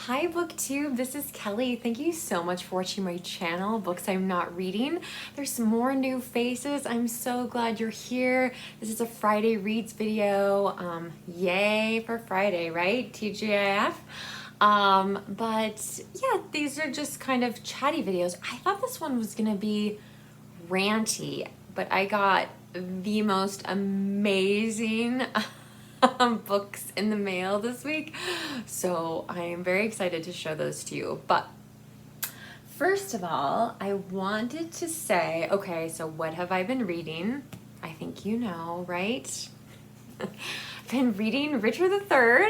Hi Booktube, this is Kelly. Thank you so much for watching my channel, Books I'm Not Reading. There's some more new faces. I'm so glad you're here. This is a Friday Reads video. Yay for Friday, right? TGIF. But yeah, these are just kind of chatty videos. I thought this one was gonna be ranty, but I got the most amazing books in the mail this week, so I am very excited to show those to you. But first of all, I wanted to say, okay, so what have I been reading? I think you know, right? I've been reading Richard III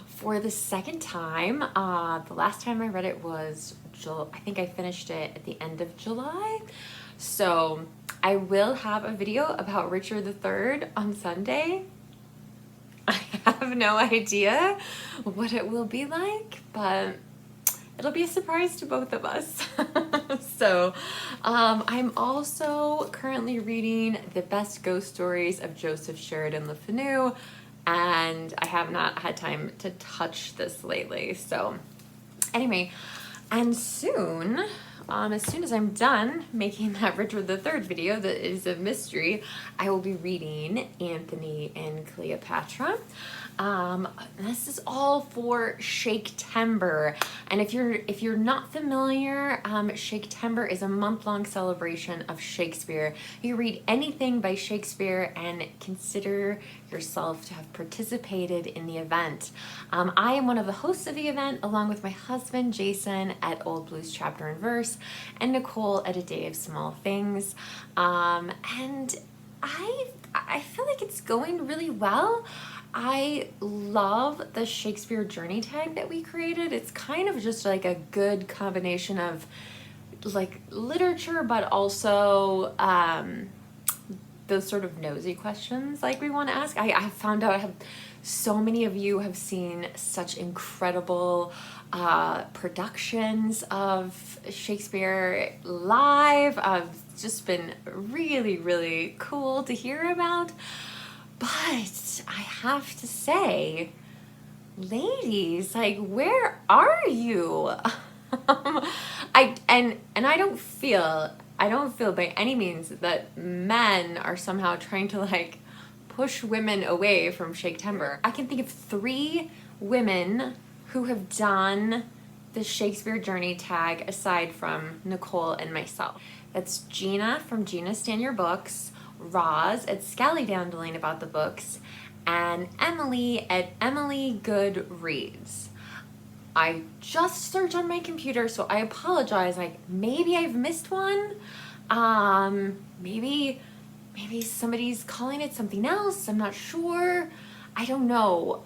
for the second time. The last time I read it was I think I finished it at the end of July. So I will have a video about Richard III on Sunday. I have no idea what it will be like, but it'll be a surprise to both of us. So I'm also currently reading The Best Ghost Stories of Joseph Sheridan Le Fanu, and I have not had time to touch this lately. So anyway, and soon, as soon as I'm done making that Richard III video that is a mystery, I will be reading Anthony and Cleopatra. This is all for Shaketember, and if you're not familiar, Shaketember is a month-long celebration of Shakespeare. You read anything by Shakespeare and consider yourself to have participated in the event. I am one of the hosts of the event, along with my husband Jason at Old Blues Chapter and Verse, and Nicole at A Day of Small Things. And I feel like it's going really well. I love the Shakespeare Journey Tag that we created. It's kind of just like a good combination of like literature, but also those sort of nosy questions like we want to ask. I found out so many of you have seen such incredible productions of Shakespeare live. It's just been really, really cool to hear about. But I have to say, ladies, like, where are you? I don't feel by any means that men are somehow trying to like push women away from Shaketember. I can think of 3 women who have done the Shakespeare Journey Tag aside from Nicole and myself. That's Gina from Gina Stan Your Books, Roz at Scallydandling About the Books, and Emily at Emily Good Reads. I just searched on my computer, so I apologize. Like, maybe I've missed one. Maybe somebody's calling it something else. I'm not sure. I don't know.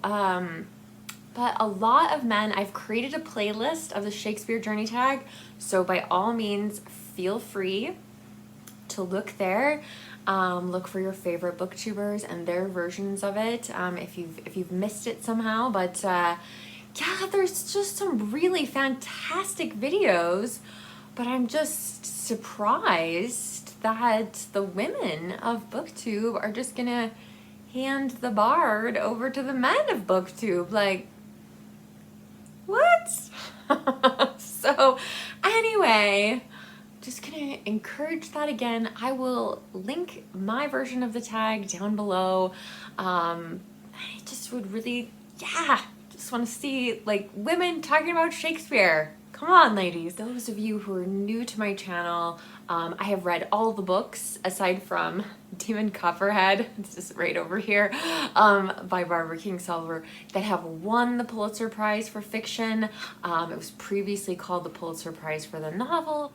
But a lot of men, I've created a playlist of the Shakespeare Journey Tag, so by all means, feel free to look there. Look for your favorite booktubers and their versions of it, if you've missed it somehow. But yeah, there's just some really fantastic videos, but I'm just surprised that the women of Booktube are just gonna hand the bard over to the men of Booktube. Like, what? So anyway, just gonna encourage that again. I will link my version of the tag down below. I just would really, just want to see like women talking about Shakespeare. Come on, ladies. Those of you who are new to my channel, I have read all the books aside from Demon Copperhead, it's just right over here, by Barbara Kingsolver, that have won the Pulitzer Prize for fiction. It was previously called the Pulitzer Prize for the novel.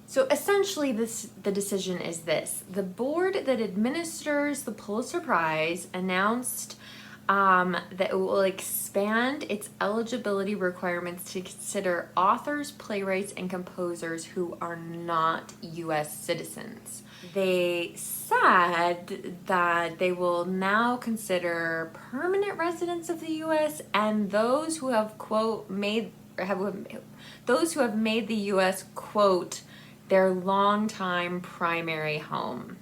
So essentially the decision is this. The board that administers the Pulitzer Prize announced that it will expand its eligibility requirements to consider authors, playwrights, and composers who are not U.S. citizens. They said that they will now consider permanent residents of the U.S. and those who have, quote, those who have made the U.S., quote, their longtime primary home.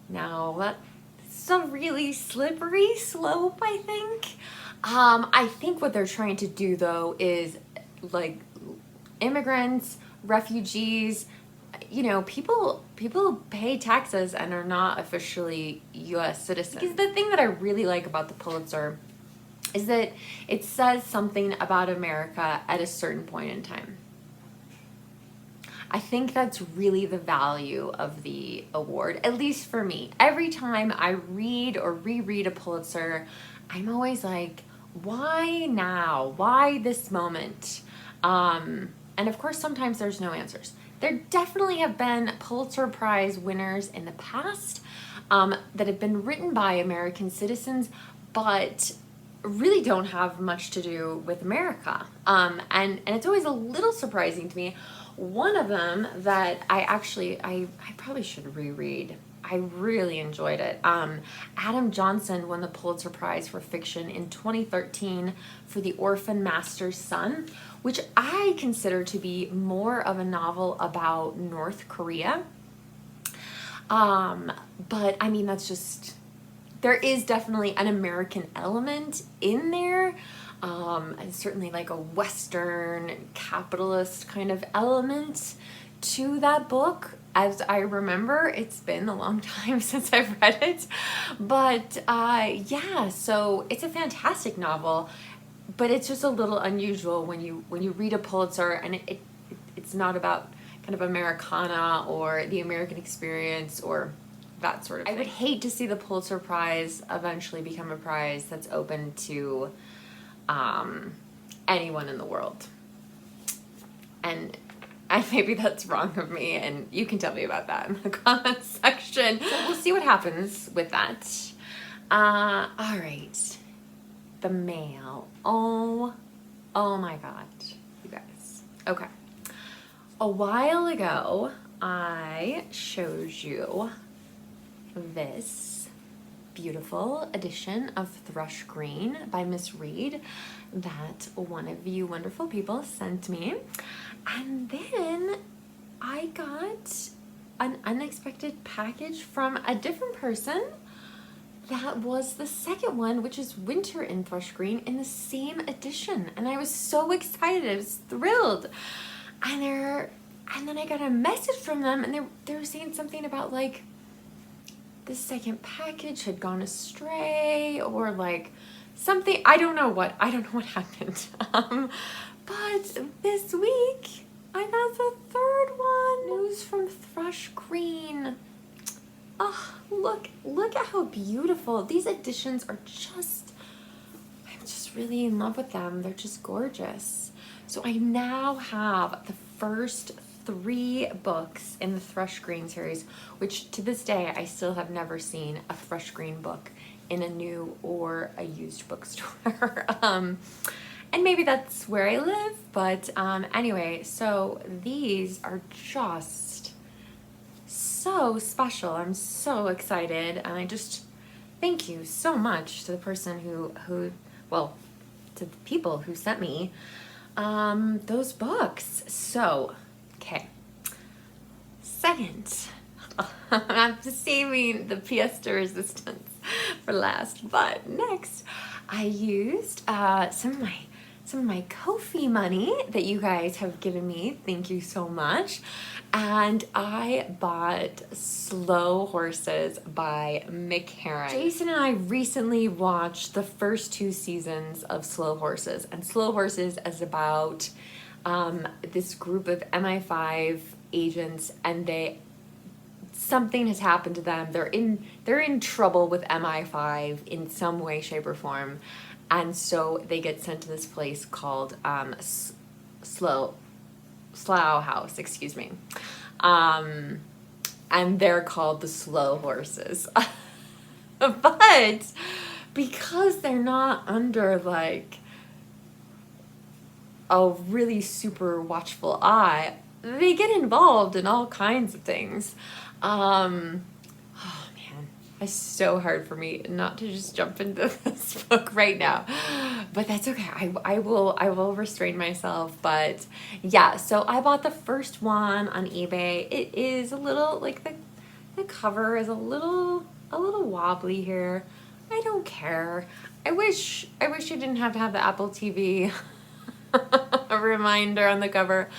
Now, that's a really slippery slope, I think. I think what they're trying to do though is like immigrants, refugees, you know, people pay taxes and are not officially U.S. citizens. Because the thing that I really like about the Pulitzer is that it says something about America at a certain point in time. I think that's really the value of the award, at least for me. Every time I read or reread a Pulitzer, I'm always like, why now? Why this moment? And of course, sometimes there's no answers. There definitely have been Pulitzer Prize winners in the past that have been written by American citizens, but really don't have much to do with America. And it's always a little surprising to me. One of them that I probably should reread. I really enjoyed it. Adam Jonson won the Pulitzer Prize for fiction in 2013 for The Orphan Master's Son, which I consider to be more of a novel about North Korea. But I mean, that's just, there is definitely an American element in there. And certainly like a Western capitalist kind of element to that book. As I remember, it's been a long time since I've read it, but yeah, so it's a fantastic novel, but it's just a little unusual when you read a Pulitzer and it's not about kind of Americana or the American experience or that sort of thing. I would hate to see the Pulitzer Prize eventually become a prize that's open to anyone in the world. And maybe that's wrong of me, and you can tell me about that in the comment section. So we'll see what happens with that. All right. The mail. Oh my God, you guys. Okay. A while ago, I showed you this beautiful edition of Thrush Green by Miss Reed that one of you wonderful people sent me. And then I got an unexpected package from a different person that was the second one, which is Winter in Thrush Green in the same edition. And I was so excited. I was thrilled. And then I got a message from them, and they were saying something about like the second package had gone astray or like something. I don't know what happened. But this week I got the third one. News from Thrush Green. Oh, look at how beautiful. These editions are just, I'm just really in love with them. They're just gorgeous. So I now have the first 3 books in the Thrush Green series, which to this day I still have never seen a Thrush Green book in a new or a used bookstore. And maybe that's where I live, but anyway, so these are just so special. I'm so excited, and I just thank you so much to the person who well, to the people who sent me those books. So, okay. Second, I'm just saving the pièce de resistance for last, but next I used some of my Ko-fi money that you guys have given me. Thank you so much. And I bought Slow Horses by Mick Herron. Jason and I recently watched the first 2 seasons of Slow Horses. And Slow Horses is about this group of MI5 agents, and something has happened to them. They're in trouble with MI5 in some way, shape, or form. And so they get sent to this place called Slough House, excuse me. And they're called the Slow Horses. But because they're not under like a really super watchful eye, they get involved in all kinds of things. Oh man, it's so hard for me not to just jump into this book right now, but that's okay. I will restrain myself. But yeah, so I bought the first one on eBay. It is a little like the cover is a little wobbly here. I don't care. I wish you didn't have to have the Apple TV a reminder on the cover.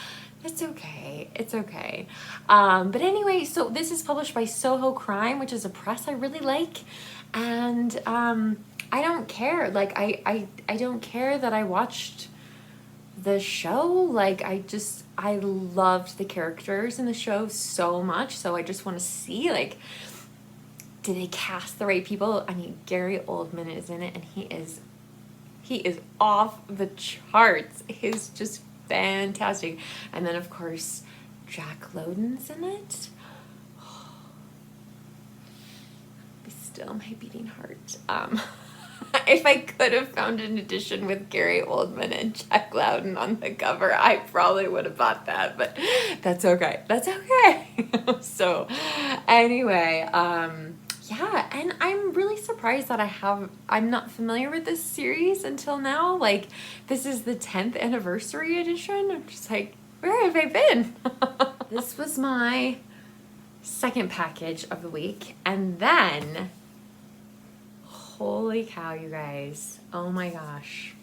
It's okay. It's okay. But anyway, so this is published by Soho Crime, which is a press I really like. And I don't care. Like, I don't care that I watched the show. Like, I loved the characters in the show so much. So I just want to see, like, did they cast the right people? I mean, Gary Oldman is in it, and he is off the charts. He's just fantastic. And then, of course, Jack Lowden's in it. Still my beating heart. If I could have found an edition with Gary Oldman and Jack Lowden on the cover, I probably would have bought that, but that's okay. That's okay. So anyway, yeah, and I'm really surprised that I'm not familiar with this series until now. Like, this is the 10th anniversary edition. I'm just like, where have I been? This was my second package of the week, and then, holy cow, you guys. Oh my gosh.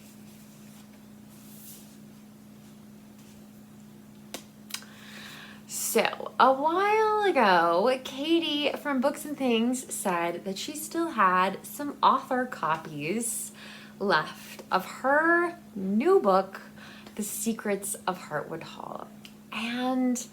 So, a while ago, Katie from Books and Things said that she still had some author copies left of her new book, The Secrets of Hartwood Hall. And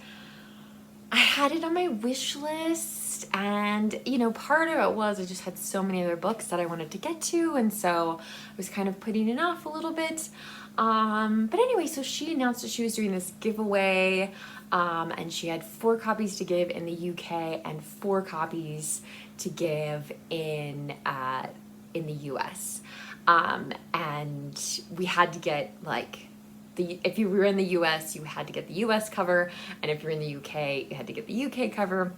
I had it on my wish list, and, you know, part of it was I just had so many other books that I wanted to get to, and so I was kind of putting it off a little bit. But anyway, so she announced that she was doing this giveaway, and she had 4 copies to give in the UK and 4 copies to give in the US. And we had to get, like, if you were in the US, you had to get the US cover, and if you're in the UK, you had to get the UK cover.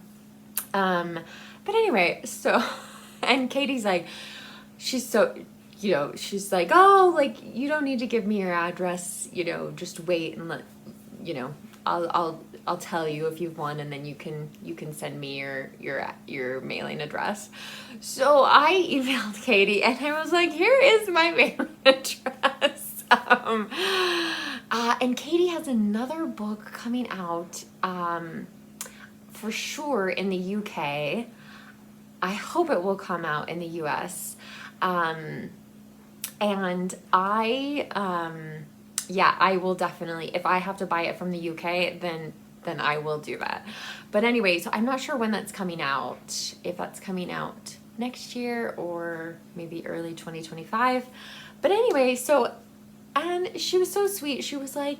But anyway, so, and Katie's like, she's so, you know, she's like, oh, like, you don't need to give me your address, you know, just wait and let, you know, I'll tell you if you've won, and then you can send me your mailing address. So I emailed Katie, and I was like, here is my mailing address. And Katie has another book coming out, for sure in the UK. I hope it will come out in the US. And yeah, I will definitely, if I have to buy it from the UK, then I will do that. But anyway, so I'm not sure when that's coming out, if that's coming out next year or maybe early 2025. But anyway, so, and she was so sweet. She was like,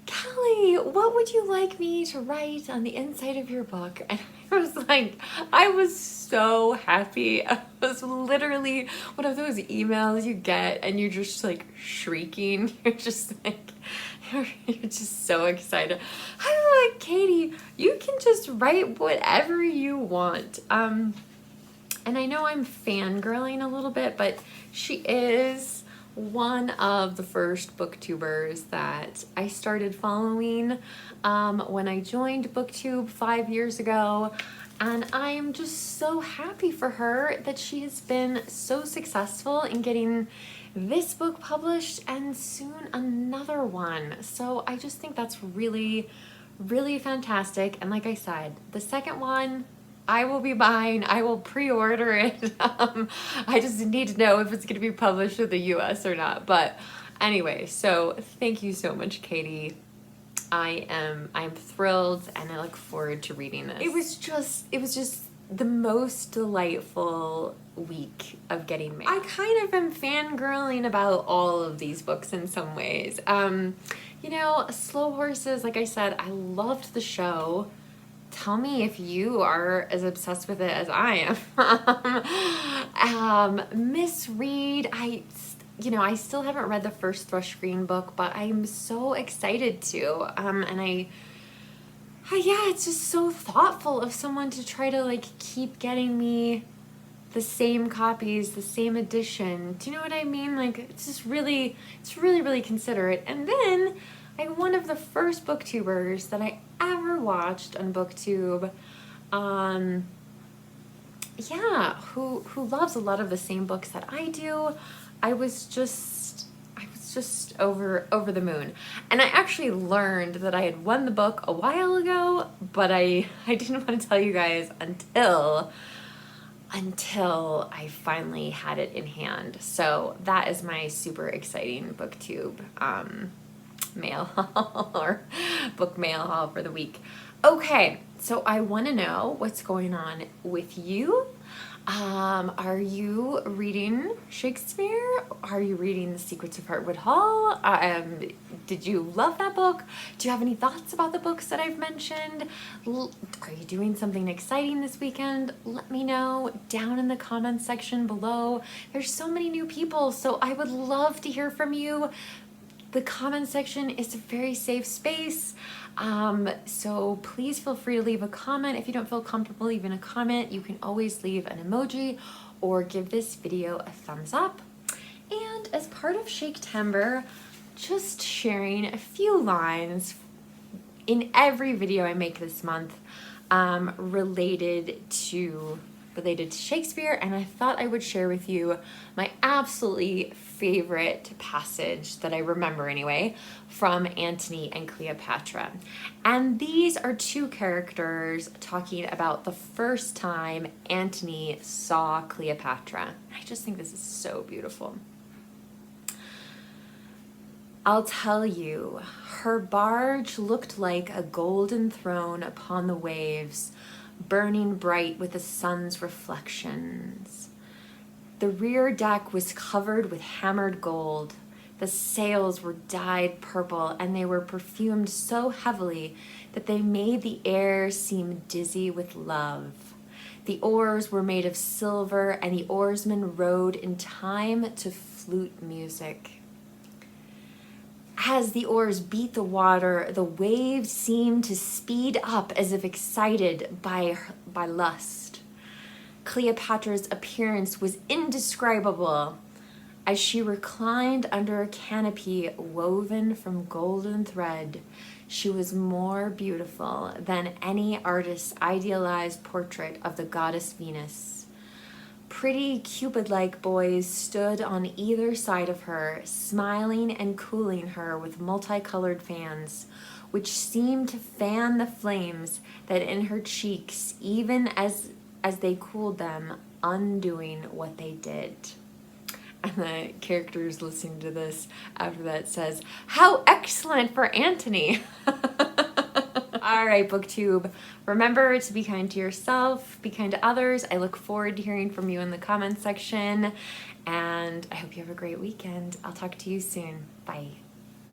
Kelly, what would you like me to write on the inside of your book? And I was like, I was so happy. It was literally one of those emails you get and you're just like shrieking. You're just like, you're just so excited. I'm like, Katie, you can just write whatever you want. And I know I'm fangirling a little bit, but she is one of the first booktubers that I started following when I joined Booktube 5 years ago, and I am just so happy for her that she has been so successful in getting this book published and soon another one. So I just think that's really, really fantastic. And like I said, the second one I will be buying. I will pre-order it. I just need to know if it's going to be published in the US or not. But anyway, so thank you so much, Katie. I'm thrilled, and I look forward to reading this. It was just the most delightful week of getting mail. I kind of am fangirling about all of these books in some ways. You know, Slow Horses, like I said, I loved the show. Tell me if you are as obsessed with it as I am. Miss Read, I still haven't read the first Thrush Green book, but I'm so excited to. And yeah, it's just so thoughtful of someone to try to like keep getting me the same copies, the same edition. Do you know what I mean? Like, it's really, really considerate. And then one of the first booktubers that I ever watched on Booktube yeah, who loves a lot of the same books that I do. I was just over the moon. And I actually learned that I had won the book a while ago, but I didn't want to tell you guys until I finally had it in hand. So that is my super exciting booktube mail haul or book mail haul for the week. Okay, so I want to know what's going on with you. Are you reading Shakespeare? Are you reading The Secrets of Hartwood Hall? Did you love that book? Do you have any thoughts about the books that I've mentioned? Are you doing something exciting this weekend? Let me know down in the comments section below. There's so many new people, so I would love to hear from you. The comment section is a very safe space, so please feel free to leave a comment. If you don't feel comfortable leaving a comment, you can always leave an emoji or give this video a thumbs up. And as part of Shaketember, just sharing a few lines in every video I make this month related to Shakespeare, and I thought I would share with you my absolutely favorite passage that I remember anyway from Antony and Cleopatra. And these are two characters talking about the first time Antony saw Cleopatra. I just think this is so beautiful. I'll tell you, her barge looked like a golden throne upon the waves, burning bright with the sun's reflections. The rear deck was covered with hammered gold. The sails were dyed purple, and they were perfumed so heavily that they made the air seem dizzy with love. The oars were made of silver, and the oarsmen rowed in time to flute music. As the oars beat the water, the waves seemed to speed up as if excited by lust. Cleopatra's appearance was indescribable. As she reclined under a canopy woven from golden thread, she was more beautiful than any artist's idealized portrait of the goddess Venus. Pretty Cupid-like boys stood on either side of her, smiling and cooling her with multicolored fans, which seemed to fan the flames that in her cheeks, even as they cooled them, undoing what they did. And the characters listening to this after that says, "How excellent for Antony!" All right, Booktube, remember to be kind to yourself, be kind to others. I look forward to hearing from you in the comments section, and I hope you have a great weekend. I'll talk to you soon. Bye.